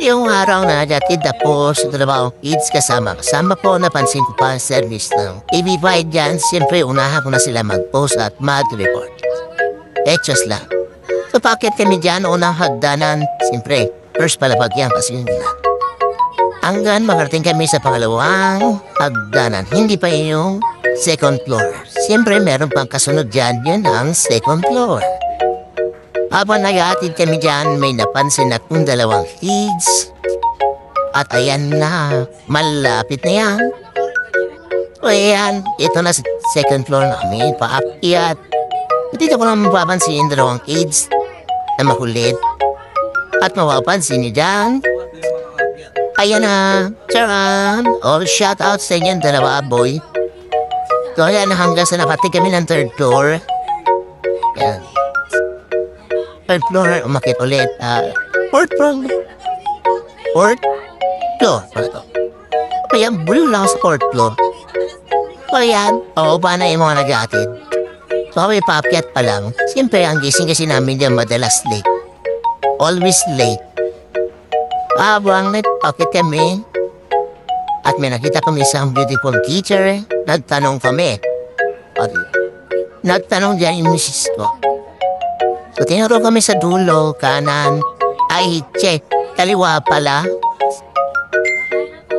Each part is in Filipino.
Yung araw na nagatid ako sa trabaho kids kasama po napansin ko pa ang service ng TV5 dyan. Siyempre unahan ko na sila mag-post at mag-report. Etos lang. So bakit kami dyan unang hagdanan? Siyempre, first palapag yan kasi yun nila. Hanggang makarating kami sa pangalawang hagdanan. Hindi pa yung second floor. Siyempre meron pang kasunod dyan, yun ang second floor. Habang nag-aatid kami dyan, may napansin akong dalawang kids. At ayan na, malapit na yan. O ayan, ito na sa second floor namin, paakyat. Dito ko naman mapapansin dalawang kids na makulit. At mapapansin niyo dyan. Ayan na, charan. All shout out sa inyo dalawa, boy. So ayan, hanggang sa nakating kami ng third floor. Ayan. Third floor, umakit ulit. Fourth floor. Fourth floor. Kaya blue lang sa fourth floor. So yan, pa na yung mga nag-aatid. So kami paakyat pa lang. Siyempre ang gising kasi namin yung madalas late. Always late. Habang nag-akyat kami. At may nakita kami isang beautiful teacher. Nagtanong kami. At nagtanong dyan yung misis ko. So, tinuro kami sa dulo, kanan. Ay, check. Kaliwa pala.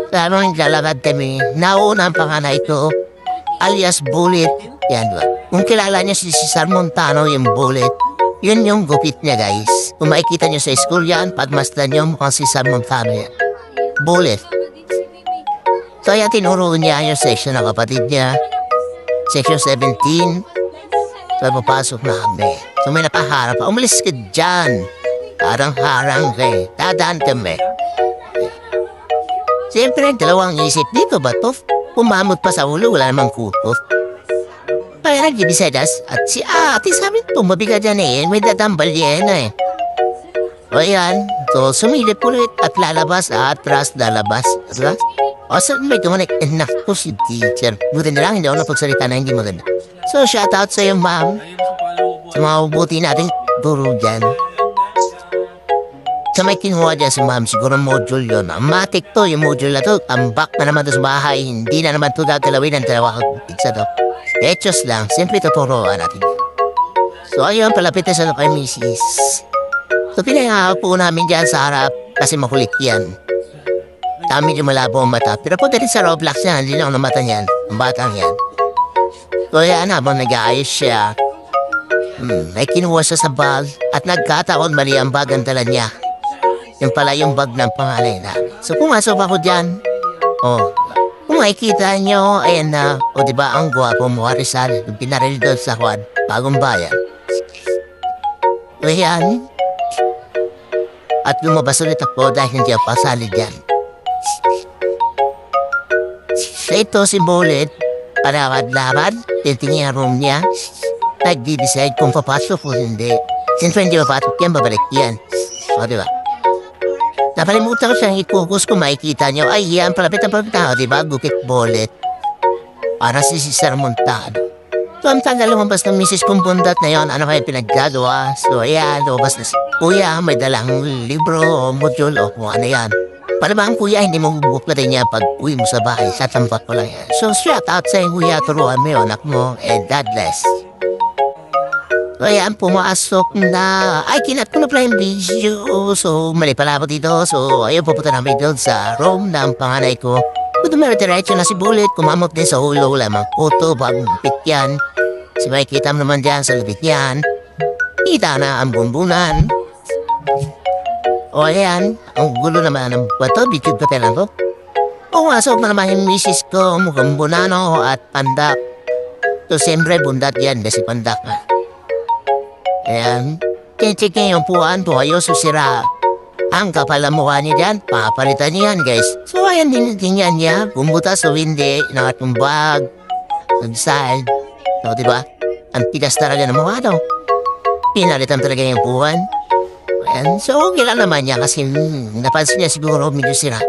So, habang naglalakad kami, nauna ang panganay ko, alias Bullet. Yan ba? Kung kilala niyo si Cesar Montano, yung Bullet, yun yung gupit niya, guys. Kung makikita niyo sa school yan, pagmasdan niyo mukhang si Cesar Montano yan. Bullet. So, yan, tinuro niya yung section ng kapatid niya. Section 17. So, papasok na kami. So may napaharap pa, umalis ka dyan. Harang-harang kay, dadaan kami. Siyempre, dalawang isip dito ba to? Pumamot pa sa ulo, wala namang kuto. Kaya nag-ibisedas at si ate sabi ito, mabigat dyan eh, may dadambal yan eh. O yan, so sumilip ulit at lalabas, atras, lalabas. Atras? O so may tumanik, naku si teacher. Buti na lang, hindi ako napagsalita na hindi maganda. So shout out sa iyo, ma'am. Sa mga ubuti natin turo dyan. Sa may kinuha dyan si ma'am, siguro module yun. Ang matik to, yung module na to, tambak na naman to sa bahay. Hindi na naman to gagalawin ng dalawa kang pizza to. Etos lang, simple tuturuan natin. So ayun, palapit na sa kay misis. So pinayapo namin dyan sa harap kasi makulit yan. Dami yung malabo ang mata. Pero po dali sa Roblox yan, hindi na ako ng mata niyan. Ang batang yan. So yan, habang nag-aayos siya, may kinuha siya sa bag at nagkataon mali ang bag ang dala niya. Yung pala yung bag ng pangalay na. So pumasok ako dyan. Kung makikita nyo, ayan na. Diba ang gwapo mo, Rizal, yung pinaril doon sa Juan, Bagong Bayan. So yan. At lumabas ulit ako dahil hindi ako pasali dyan. So ito si Bullet, palakad-lakad, titingin ang room niya. Nagdi-decide kung papasok o hindi. Siyempre hindi papasok yan, babalik yan. O, diba? Napalimutan ko siyang i-focus kung makikita niyo. Ay, yan, palapit ang pagkatao, diba? Gupit Bullet. Para si Cesar Montano. So, ang tagal lumabas ng misis kong bundat na yon, ano kaya pinaggagawa? So, ayan, lumabas na si Kuya, may dalang libro o module o kung ano yan. Para ba ang kuya, hindi mo bubuklatin niya pag uwi mo sa bahay, sa tampak ko lang yan. So, shout out sa yung kuya, turuan mo yung anak mo, and God bless. So, ayan, pumasok na. Ay, kinat ko na pala yung video. So, mali pala ako dito. So, ayun, pupunta namin doon sa room ng panganay ko. Kung dumere-diretso na si Bullet, kumamot din sa ulo. Lamang puto, bagong lupit yan. Si makikita mo naman dyan sa lupit yan. Kita na ang bumbunan. O, ayan, ang gulo naman ng bato. Bitid pa lang ko. Pumasok na naman yung misis ko, mukhang bunano at pandak. So, siyempre, bundat yan kasi pandak na. Ayan, check niya yung puan po kayo susira. Ang kapal ang mukha niya dyan, papalitan niya yan guys. So ayan, tingnan niya, bumutas o hindi, ng atong bag, nagside. So diba, ang tigas talaga ng mukha daw. Pinalitan talaga yung puan. Ayan, so okay lang naman niya kasi napansin niya siguro medyo sira.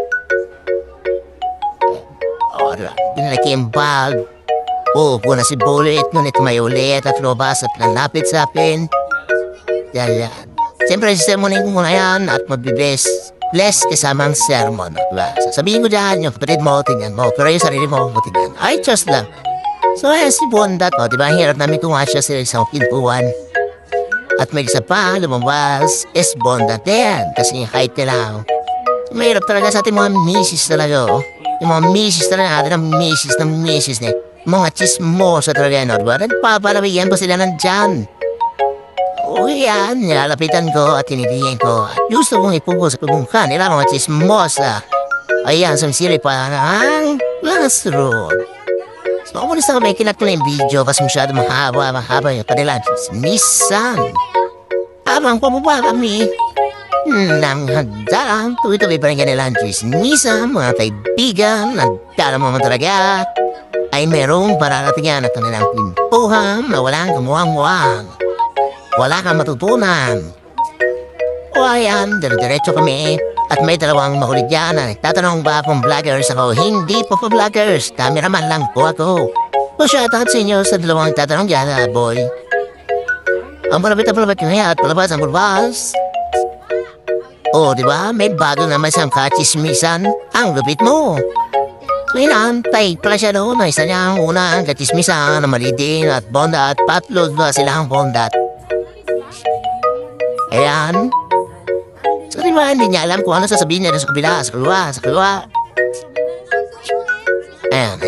O diba, pinalaki yung bag. Puno si Bullet, ngunit may ulit at robas at nalapit sa akin. Yan. Siyempre, sistemonin ko muna yan at magbibless. bless kasamang sermon. Diba? Sasabihin ko dyan, yung kapatid mo, tingnan mo. Pero yung sarili mo, tingnan. Ay, just lang. So, ayan si Bondat, o, diba? Hirap namin kuha siya sa isang pintuan. At may isa pa, lumabas, is Bondat din. Kasi yung height nila, mahirap talaga sa ating mga misis talaga, oh. Yung mga misis talaga natin, ang misis niya. Mga chismosa talaga, no? Diba? Nagpapalawigyan pa sila ng dyan. O yan, nilalapitan ko at tinitingin ko. At gusto kong ipupos sa mukha nila mga chismosa. Ayan, sumisili pa ang classroom. So, kung gusto ko may kinat ko na yung video kasi masyado mahaba yung kanilang chismisan. Habang pababa kami, nang hagdaang tuloy-tuloy pa rin kanilang chismisan, mga kaibigan, nagdala mo talaga, ay merong pararatingan at kanilang pintuhan na walang kamuang-muang. Wala kang matutunan. O ayan, dire-diretso kami at may dalawang makulit yan na nagtatanong ba kung vloggers ako. Hindi po vloggers, cameraman lang po ako. So shoutout sa inyo sa dalawang tatanong dyan, boy. Ang palapit na palapit niya at palabas ang bulbas. O, diba? May bago naman siyang kachismisan. Ang lupit mo. So, inantay pala siya doon na isa niyang unang kachismisan na malidin at Bondat. Patlod ba sila ang Bondat? Ayan. So, diba? Hindi niya alam kung ano sasabihin niya sa kabila, sa kaliwa. Ayan.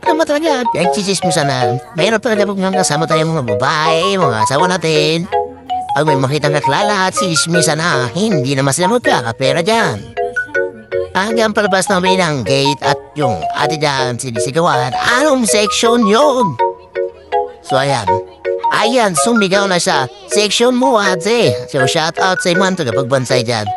Alam mo talaga, yung chismisan na mayroon talaga pag kasama tayo mga babae, mga asawa natin. Pag may makitang kaklala at sismisa na, hindi naman sila magkakapera dyan. Hanggang palabas namin ng gate at yung ate dyan sinisigawan, anong section yun? So ayan, sumigaw na siya, section mo ate. So shout out sa iman tagapagbansay dyan.